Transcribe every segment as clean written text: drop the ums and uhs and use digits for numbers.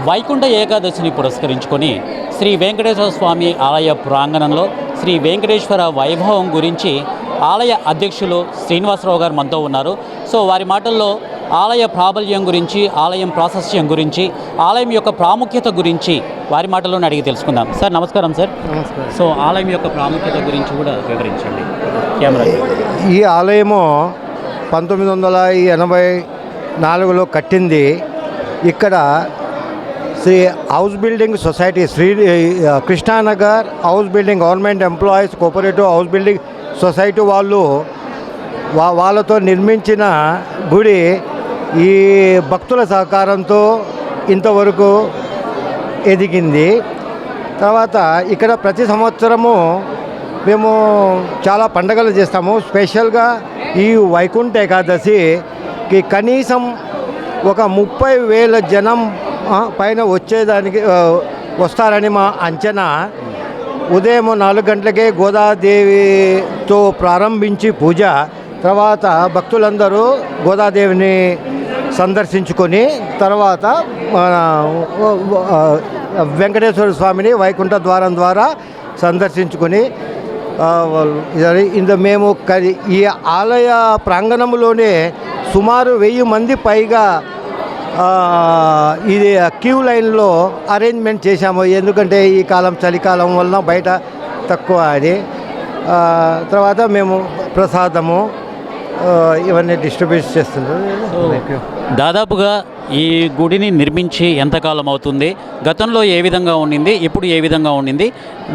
వైకుంఠ ఏకాదశిని పురస్కరించుకొని శ్రీ వెంకటేశ్వర స్వామి ఆలయ ప్రాంగణంలో శ్రీ వెంకటేశ్వర వైభవం గురించి ఆలయ అధ్యక్షులు శ్రీనివాసరావు గారు మనతో ఉన్నారు. సో వారి మాటల్లో ఆలయ ప్రాబల్యం గురించి, ఆలయం ప్రాశస్త్యం గురించి, ఆలయం యొక్క ప్రాముఖ్యత గురించి వారి మాటల్లోనే అడిగి తెలుసుకుందాం. సార్ నమస్కారం. సార్ నమస్కారం. సో ఆలయం యొక్క ప్రాముఖ్యత గురించి కూడా వివరించండి. కెమెరా. ఈ ఆలయము 1984లో కట్టింది. ఇక్కడ Sri house building society, Krishnanagar house building government employees cooperative house building society వాళ్ళతో నిర్మించిన గుడి ఈ భక్తుల సహకారంతో ఇంతవరకు ఎదిగింది. తర్వాత ఇక్కడ ప్రతి సంవత్సరము మేము చాలా పండుగలు చేస్తాము. స్పెషల్గా ఈ వైకుంఠ ఏకాదశికి కనీసం ఒక 30,000 జనం పైన వస్తారని మా అంచనా. ఉదయం 4 గంటలకే గోదాదేవితో ప్రారంభించి పూజ, తర్వాత భక్తులందరూ గోదాదేవిని సందర్శించుకొని తర్వాత వెంకటేశ్వర స్వామిని వైకుంఠ ద్వారం ద్వారా సందర్శించుకొని మేము ఈ ఆలయ ప్రాంగణంలోనే సుమారు 1000 మంది పైగా ఇది క్యూ లైన్లో అరేంజ్మెంట్ చేశాము. ఎందుకంటే ఈ కాలం చలికాలం వలన బయట తక్కువ అది. తర్వాత మేము ప్రసాదము ఇవన్నీ డిస్ట్రిబ్యూట్ చేస్తున్నాం. దాదాపుగా ఈ గుడిని నిర్మించి ఎంతకాలం అవుతుంది? గతంలో ఏ విధంగా ఉండింది, ఇప్పుడు ఏ విధంగా ఉండింది?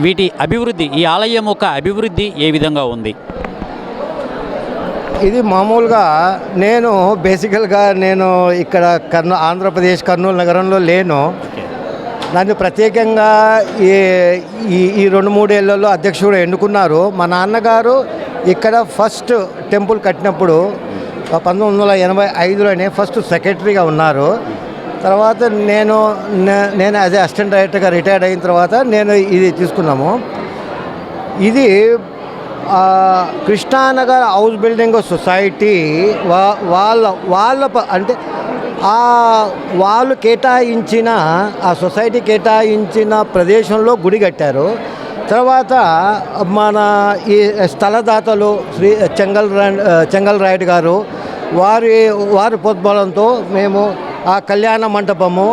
వీటి అభివృద్ధి, ఈ ఆలయం యొక్క అభివృద్ధి ఏ విధంగా ఉంది? ఇది మామూలుగా బేసికల్గా నేను ఇక్కడ ఆంధ్రప్రదేశ్ కర్నూలు నగరంలో లేను. నన్ను ప్రత్యేకంగా ఈ 2-3 ఏళ్లలో అధ్యక్షుడు ఎన్నుకున్నారు. మా నాన్నగారు ఇక్కడ ఫస్ట్ టెంపుల్ కట్టినప్పుడు 1985లోనే ఫస్ట్ సెక్రటరీగా ఉన్నారు. తర్వాత నేను యాజ్ అసిస్టెంట్ డైరెక్టర్గా రిటైర్డ్ అయిన తర్వాత నేను ఇది తీసుకున్నాము. ఇది కృష్ణానగర్ హౌస్ బిల్డింగ్ సొసైటీ అంటే వాళ్ళు కేటాయించిన, ఆ సొసైటీ కేటాయించిన ప్రదేశంలో గుడి కట్టారు. తర్వాత మన ఈ స్థలదాతలు శ్రీ చెంగల్ రాయుడు గారు వారి ప్రోద్బలంతో మేము ఆ కళ్యాణ మంటపము,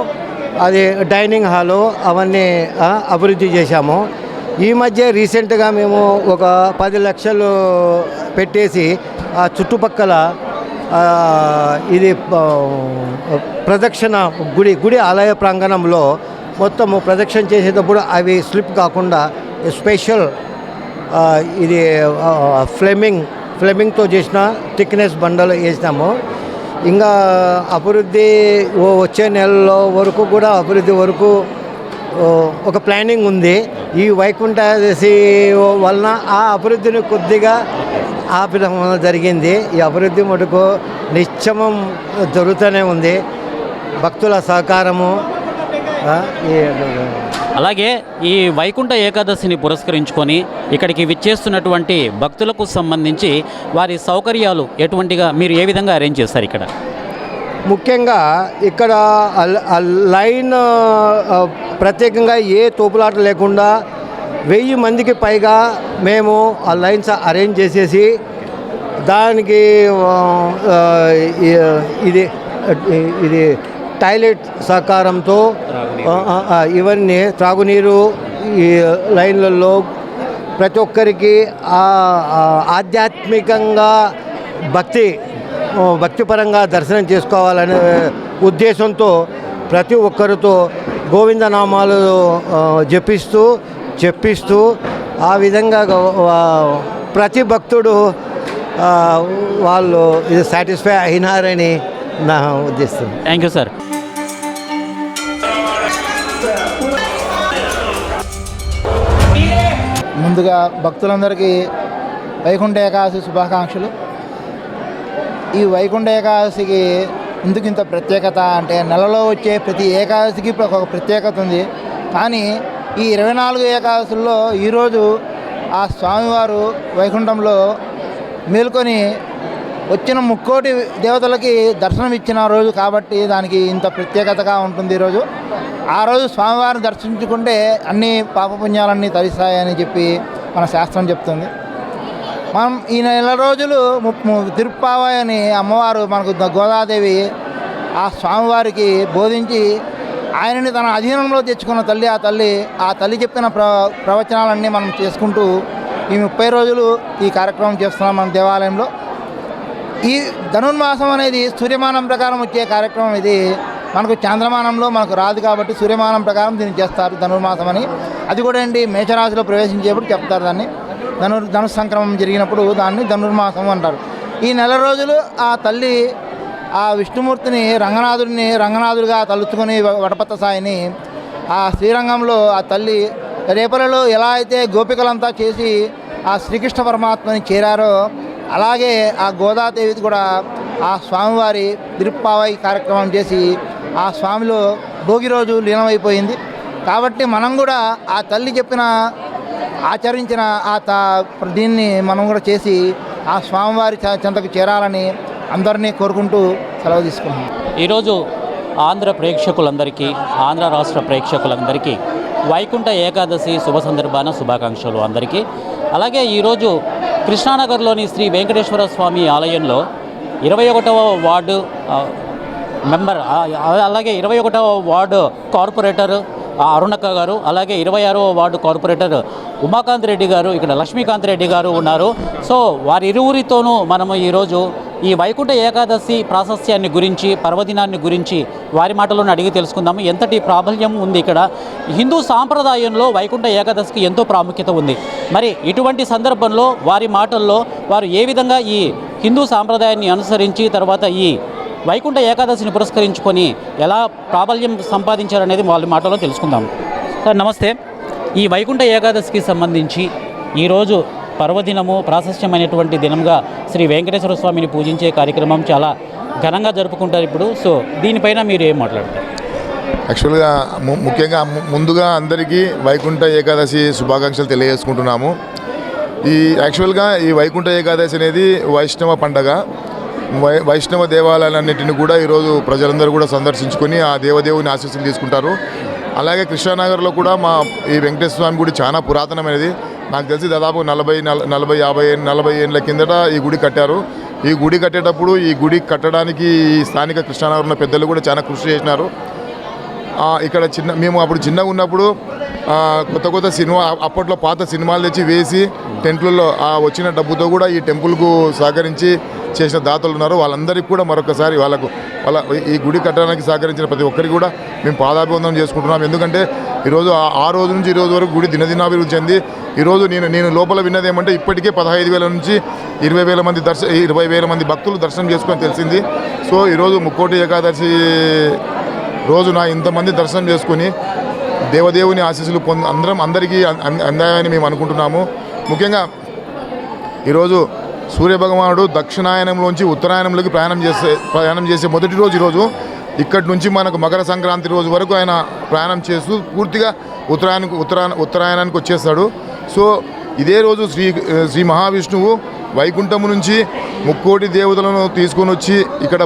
అది డైనింగ్ హాలు అవన్నీ అభివృద్ధి చేశాము. ఈ మధ్య రీసెంట్గా మేము ఒక 10 లక్షలు పెట్టేసి ఆ చుట్టుపక్కల ఇది ప్రదక్షిణ గుడి ఆలయ ప్రాంగణంలో మొత్తము ప్రదక్షిణ చేసేటప్పుడు అవి స్లిప్ కాకుండా స్పెషల్ ఇది ఫ్లెమింగ్తో చేసిన థిక్నెస్ బండలు వేసినాము. ఇంకా అభివృద్ధి వచ్చే నెలలో వరకు కూడా అభివృద్ధి వరకు ఒక ప్లానింగ్ ఉంది. ఈ వైకుంఠ ఏకాదశి వలన ఆ అభివృద్ధిని కొద్దిగా ఆపడం జరిగింది. ఈ అభివృద్ధి మటుకు నిశ్చమం జరుగుతూనే ఉంది, భక్తుల సహకారము. అలాగే ఈ వైకుంఠ ఏకాదశిని పురస్కరించుకొని ఇక్కడికి విచ్చేస్తున్నటువంటి భక్తులకు సంబంధించి వారి సౌకర్యాలు ఎటువంటిగా మీరు ఏ విధంగా అరేంజ్ చేస్తారు? ఇక్కడ ముఖ్యంగా ఇక్కడ లైన్ ప్రత్యేకంగా ఏ తోపులాట లేకుండా 1000 మందికి పైగా మేము ఆ లైన్స్ అరేంజ్ చేసేసి దానికి ఇది టాయిలెట్ సహకారంతో ఇవన్నీ త్రాగునీరు ఈ లైన్లలో ప్రతి ఒక్కరికి ఆధ్యాత్మికంగా భక్తిపరంగా దర్శనం చేసుకోవాలనే ఉద్దేశంతో ప్రతి ఒక్కరితో గోవిందనామాలు చెప్పిస్తూ ఆ విధంగా ప్రతి భక్తుడు వాళ్ళు ఇది సాటిస్ఫై అయినారని నా ఉద్దేశం. Thank you sir. ముందుగా భక్తులందరికీ వైకుంఠ ఏకాదశి శుభాకాంక్షలు. ఈ వైకుంఠ ఏకాదశికి ఎందుకు ఇంత ప్రత్యేకత అంటే, నెలలో వచ్చే ప్రతి ఏకాదశికి ఒక ప్రత్యేకత ఉంది. కానీ ఈ 24 ఏకాదశుల్లో ఈరోజు ఆ స్వామివారు వైకుంఠంలో మేల్కొని వచ్చిన ముక్కోటి దేవతలకి దర్శనం ఇచ్చిన రోజు కాబట్టి దానికి ఇంత ప్రత్యేకతగా ఉంటుంది ఈరోజు. ఆ రోజు స్వామివారిని దర్శించుకుంటే అన్ని పాపపుణ్యాలన్నీ తరిస్తాయని చెప్పి మన శాస్త్రం చెప్తుంది. మనం ఈ నెల రోజులు తిరుప్పావై అని అమ్మవారు మనకు గోదాదేవి ఆ స్వామివారికి బోధించి ఆయనని తన అధీనంలో తెచ్చుకున్న తల్లి. ఆ తల్లి చెప్పిన ప్రవచనాలన్నీ మనం చేసుకుంటూ ఈ 30 రోజులు ఈ కార్యక్రమం చేస్తున్నాం మన దేవాలయంలో. ఈ ధనుర్మాసం అనేది సూర్యమానం ప్రకారం వచ్చే కార్యక్రమం. ఇది మనకు చంద్రమానంలో మనకు రాదు కాబట్టి సూర్యమానం ప్రకారం దీన్ని చేస్తారు ధనుర్మాసం అని. అది కూడా ఏంటి మేషరాశిలో ప్రవేశించేప్పుడు చెప్తారు దాన్ని. ధనుర్ సంక్రమం జరిగినప్పుడు దాన్ని ధనుర్మాసం అంటారు. ఈ నెల రోజులు ఆ తల్లి ఆ విష్ణుమూర్తిని రంగనాథుడిగా తలుచుకొని వటపత్త సాయిని ఆ శ్రీరంగంలో ఆ తల్లి రేపలలో ఎలా అయితే గోపికలంతా చేసి ఆ శ్రీకృష్ణ పరమాత్మని చేరారో అలాగే ఆ గోదాదేవి కూడా ఆ స్వామివారి తిరుప్పావై కార్యక్రమం చేసి ఆ స్వామిలో భోగి రోజు లీనమైపోయింది. కాబట్టి మనం కూడా ఆ తల్లి చెప్పిన ఆచరించిన దీన్ని మనం కూడా చేసి ఆ స్వామివారి చెంతకు చేరాలని అందరినీ కోరుకుంటూ సెలవు తీసుకుంటున్నాం. ఈరోజు ఆంధ్ర ప్రేక్షకులందరికీ, ఆంధ్ర రాష్ట్ర ప్రేక్షకులందరికీ వైకుంఠ ఏకాదశి శుభ సందర్భాన శుభాకాంక్షలు అందరికీ. అలాగే ఈరోజు కృష్ణానగర్లోని శ్రీ వెంకటేశ్వర స్వామి ఆలయంలో 21వ వార్డు మెంబర్, అలాగే 21వ వార్డు కార్పొరేటర్ అరుణక్క గారు, అలాగే 26వ వార్డు కార్పొరేటర్ ఉమాకాంత్ రెడ్డి గారు, ఇక్కడ లక్ష్మీకాంత్ రెడ్డి గారు ఉన్నారు. సో వారిరువురితోనూ మనము ఈరోజు ఈ వైకుంఠ ఏకాదశి ప్రాశస్యాన్ని గురించి, పర్వదినాన్ని గురించి వారి మాటల్లోనే అడిగి తెలుసుకుందాము. ఎంతటి ప్రాబల్యం ఉంది ఇక్కడ, హిందూ సాంప్రదాయంలో వైకుంఠ ఏకాదశికి ఎంతో ప్రాముఖ్యత ఉంది. మరి ఇటువంటి సందర్భంలో వారి మాటల్లో వారు ఏ విధంగా ఈ హిందూ సాంప్రదాయాన్ని అనుసరించి తర్వాత ఈ వైకుంఠ ఏకాదశిని పురస్కరించుకొని ఎలా ప్రాబల్యం సంపాదించారనేది వాళ్ళ మాటలో తెలుసుకుందాం. సార్ నమస్తే. ఈ వైకుంఠ ఏకాదశికి సంబంధించి ఈరోజు పర్వదినము, ప్రాశస్యమైనటువంటి దినంగా శ్రీ వెంకటేశ్వర స్వామిని పూజించే కార్యక్రమం చాలా ఘనంగా జరుపుకుంటారు ఇప్పుడు. సో దీనిపైన మీరు ఏం మాట్లాడతారు? యాక్చువల్గా ముఖ్యంగా ముందుగా అందరికీ వైకుంఠ ఏకాదశి శుభాకాంక్షలు తెలియజేసుకుంటున్నాము. యాక్చువల్గా ఈ వైకుంఠ ఏకాదశి అనేది వైష్ణవ పండగ. వైష్ణవ దేవాలయాలన్నింటినీ కూడా ఈరోజు ప్రజలందరూ కూడా సందర్శించుకొని ఆ దేవదేవుని ఆశీస్సులు తీసుకుంటారు. అలాగే కృష్ణానగర్లో కూడా మా ఈ వెంకటేశ్వర స్వామి గుడి చాలా పురాతనమైనది. నాకు తెలిసి దాదాపు 40 ఏళ్ళ కిందట ఈ గుడి కట్టారు. ఈ గుడి కట్టేటప్పుడు ఈ గుడి కట్టడానికి ఈ స్థానిక కృష్ణానగర్ ఉన్న పెద్దలు కూడా చాలా కృషి చేసినారు. ఇక్కడ మేము అప్పుడు చిన్నగా ఉన్నప్పుడు కొత్త సినిమా, అప్పట్లో పాత సినిమాలు తెచ్చి వేసి టెంట్లలో వచ్చిన డబ్బుతో కూడా ఈ టెంపుల్కు సహకరించి చేసిన దాతలు ఉన్నారు. వాళ్ళందరికీ కూడా మరొకసారి వాళ్ళ ఈ గుడి కట్టడానికి సహకరించిన ప్రతి ఒక్కరికి కూడా మేము పాదాభివందనం చేసుకుంటున్నాం. ఎందుకంటే ఈరోజు ఆ రోజు నుంచి ఈ రోజు వరకు గుడి దినదినాభివృద్ధి చెంది ఈరోజు నేను లోపల విన్నది ఏమంటే ఇప్పటికే 15,000 నుంచి 20,000 మంది భక్తులు దర్శనం చేసుకొని తెలిసింది. సో ఈరోజు ముక్కోటి ఏకాదశి రోజున ఇంతమంది దర్శనం చేసుకుని దేవదేవుని ఆశీస్సులు అందరికీ అందాయని మేము అనుకుంటున్నాము. ముఖ్యంగా ఈరోజు సూర్యభగవానుడు దక్షిణాయనంలోంచి ఉత్తరాయణంలోకి ప్రయాణం చేసే మొదటి రోజు ఈరోజు. ఇక్కడి నుంచి మనకు మకర సంక్రాంతి రోజు వరకు ఆయన ప్రయాణం చేస్తూ పూర్తిగా ఉత్తరాయణానికి వచ్చేస్తాడు. సో ఇదే రోజు శ్రీ మహావిష్ణువు వైకుంఠము నుంచి ముక్కోటి దేవతలను తీసుకొని వచ్చి ఇక్కడ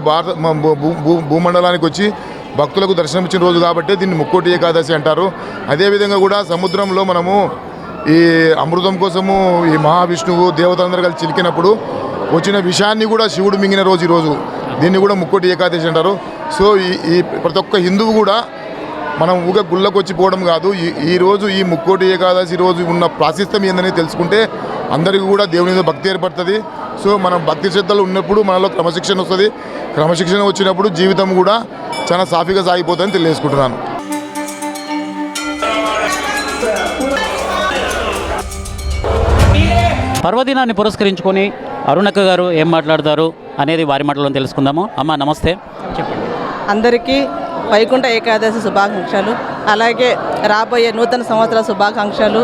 భూమండలానికి వచ్చి భక్తులకు దర్శనం ఇచ్చిన రోజు కాబట్టి దీన్ని ముక్కోటి ఏకాదశి అంటారు. అదేవిధంగా కూడా సముద్రంలో మనము ఈ అమృతం కోసము ఈ మహావిష్ణువు దేవతలందరూ కలిసి చిలికినప్పుడు వచ్చిన విషయాన్ని కూడా శివుడు మింగిన రోజు ఈరోజు. దీన్ని కూడా ముక్కోటి ఏకాదశి అంటారు. సో ఈ ప్రతి ఒక్క హిందువు కూడా మనం ఊగా గుళ్ళకు వచ్చిపోవడం కాదు, ఈరోజు ఈ ముక్కోటి ఏకాదశి రోజు ఉన్న ప్రాశస్త్యం ఏందని తెలుసుకుంటే అందరికీ కూడా దేవుని మీద భక్తి ఏర్పడుతుంది. సో మనం భక్తి శ్రద్ధలు ఉన్నప్పుడు మనలో క్రమశిక్షణ వస్తుంది. క్రమశిక్షణ వచ్చినప్పుడు జీవితం కూడా చాలా సాఫీగా సాగిపోతుందని తెలియజేసుకుంటున్నాను. పర్వదినాన్ని పురస్కరించుకొని అరుణక్క గారు ఏం మాట్లాడతారు అనేది వారి మాటల్లో తెలుసుకుందాము. అమ్మ నమస్తే, చెప్పండి. అందరికీ వైకుంఠ ఏకాదశి శుభాకాంక్షలు, అలాగే రాబోయే నూతన సంవత్సర శుభాకాంక్షలు,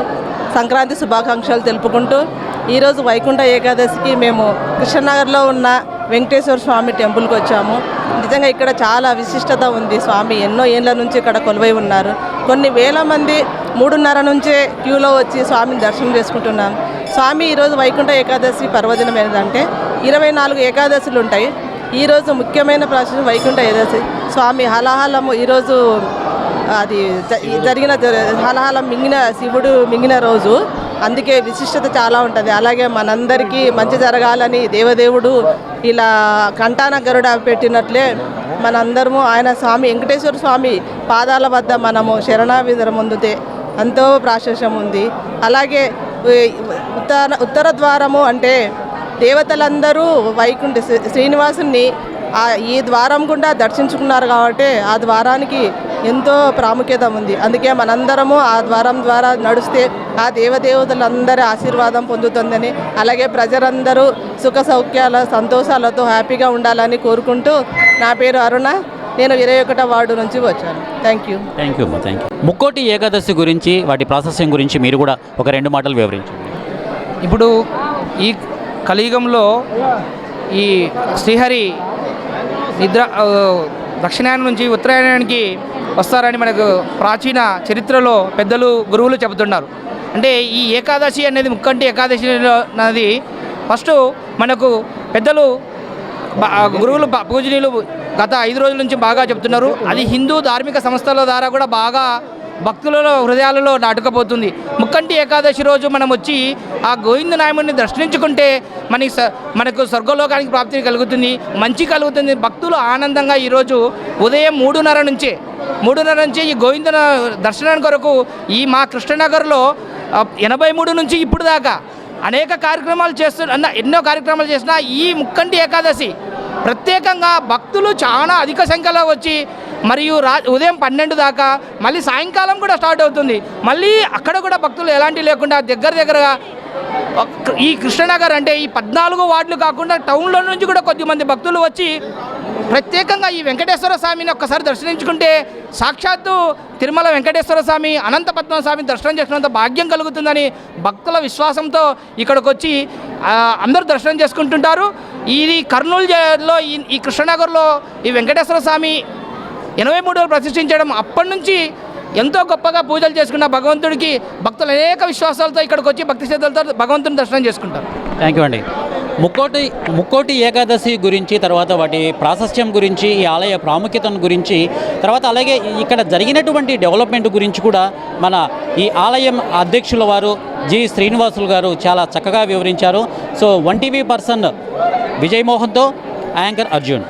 సంక్రాంతి శుభాకాంక్షలు తెలుపుకుంటూ ఈరోజు వైకుంఠ ఏకాదశికి మేము కృష్ణనగర్లో ఉన్న వెంకటేశ్వర స్వామి టెంపుల్కి వచ్చాము. నిజంగా ఇక్కడ చాలా విశిష్టత ఉంది. స్వామి ఎన్నో ఏళ్ళ నుంచి ఇక్కడ కొలువై ఉన్నారు. కొన్ని వేల మంది 3:30 నుంచే క్యూలో వచ్చి స్వామిని దర్శనం చేసుకుంటున్నాం. స్వామి ఈరోజు వైకుంఠ ఏకాదశి పర్వదినం ఏంటంటే 24 ఏకాదశులు ఉంటాయి. ఈరోజు ముఖ్యమైన ప్రాశస్త్యం వైకుంఠ ఏకాదశి. స్వామి హలాహలము ఈరోజు అది జరిగిన హలాహలం మింగిన శివుడు మింగిన రోజు, అందుకే విశిష్టత చాలా ఉంటుంది. అలాగే మనందరికీ మంచి జరగాలని దేవదేవుడు ఇలా కంటాన గరుడ పెట్టినట్లే మనందరము ఆయన స్వామి వెంకటేశ్వర స్వామి పాదాల వద్ద మనము శరణావిధం పొందితే ఎంతో ప్రాశస్త్యం ఉంది. అలాగే ఉత్తర ద్వారము అంటే దేవతలందరూ వైకుంఠ శ్రీనివాసుని ఈ ద్వారం గుండా దర్శించుకున్నారు కాబట్టి ఆ ద్వారానికి ఎంతో ప్రాముఖ్యత ఉంది. అందుకే మనందరము ఆ ద్వారం ద్వారా నడిస్తే ఆ దేవదేవతలందరి ఆశీర్వాదం పొందుతుందని, అలాగే ప్రజలందరూ సుఖ సౌఖ్యాల సంతోషాలతో హ్యాపీగా ఉండాలని కోరుకుంటూ, నా పేరు అరుణ, నేను 21వ వార్డు నుంచి వచ్చాను. Thank you. Thank you. Mukkoti Ekadashi గురించి, వాటి ప్రాశస్త్యం గురించి మీరు కూడా ఒక 2 మాటలు వివరించండి. ఇప్పుడు ఈ కలియుగంలో ఈ శ్రీహరి దక్షిణాయనం నుంచి ఉత్తరాయణానికి వస్తారని మనకు ప్రాచీన చరిత్రలో పెద్దలు గురువులు చెబుతున్నారు. అంటే ఈ ఏకాదశి అనేది ముక్కంటి ఏకాదశి అనేది ఫస్ట్ మనకు పెద్దలు గురువులు పూజనీయులు గత 5 రోజుల నుంచి బాగా చెప్తున్నారు. అది హిందూ ధార్మిక సంస్థల ద్వారా కూడా బాగా భక్తులలో హృదయాలలో నాటుకపోతుంది. ముక్కంటి ఏకాదశి రోజు మనం వచ్చి ఆ గోవింద నాయముడిని దర్శించుకుంటే మనకు స్వర్గలోకానికి ప్రాప్తి కలుగుతుంది, మంచి కలుగుతుంది. భక్తులు ఆనందంగా ఈరోజు ఉదయం 3:30 నుంచి ఈ గోవింద దర్శనానికి కొరకు ఈ మా కృష్ణనగర్లో 83 నుంచి ఇప్పుడు దాకా అనేక కార్యక్రమాలు ఎన్నో కార్యక్రమాలు చేసిన ఈ ముక్కంటి ఏకాదశి ప్రత్యేకంగా భక్తులు చాలా అధిక సంఖ్యలో వచ్చి మరియు ఉదయం 12 దాకా మళ్ళీ సాయంకాలం కూడా స్టార్ట్ అవుతుంది. మళ్ళీ అక్కడ కూడా భక్తులు ఎలాంటి లేకుండా దగ్గరగా ఈ కృష్ణనగర్ అంటే ఈ 14 వార్డులు కాకుండా టౌన్లో నుంచి కూడా కొద్దిమంది భక్తులు వచ్చి ప్రత్యేకంగా ఈ వెంకటేశ్వర స్వామిని ఒక్కసారి దర్శించుకుంటే సాక్షాత్తు తిరుమల వెంకటేశ్వర స్వామి, అనంతపద్మ స్వామి దర్శనం చేసుకున్నంత భాగ్యం కలుగుతుందని భక్తుల విశ్వాసంతో ఇక్కడికి వచ్చి అందరూ దర్శనం చేసుకుంటుంటారు. ఇది కర్నూలులో ఈ కృష్ణనగర్లో ఈ వెంకటేశ్వర స్వామి 83 ప్రతిష్ఠించడం అప్పటి నుంచి ఎంతో గొప్పగా పూజలు చేసుకున్న భగవంతుడికి భక్తులు అనేక విశ్వాసాలతో ఇక్కడికి వచ్చి భక్తి శ్రద్ధలతో భగవంతుని దర్శనం చేసుకుంటారు. థ్యాంక్ యూ అండి. ముక్కోటి ఏకాదశి గురించి, తర్వాత వాటి ప్రాశస్త్యం గురించి, ఈ ఆలయ ప్రాముఖ్యతను గురించి, తర్వాత అలాగే ఇక్కడ జరిగినటువంటి డెవలప్మెంట్ గురించి కూడా మన ఈ ఆలయం అధ్యక్షుల వారు జి శ్రీనివాసులు గారు చాలా చక్కగా వివరించారు. సో 1TV పర్సన్ విజయ్ మోహన్తో యాంకర్ అర్జున్.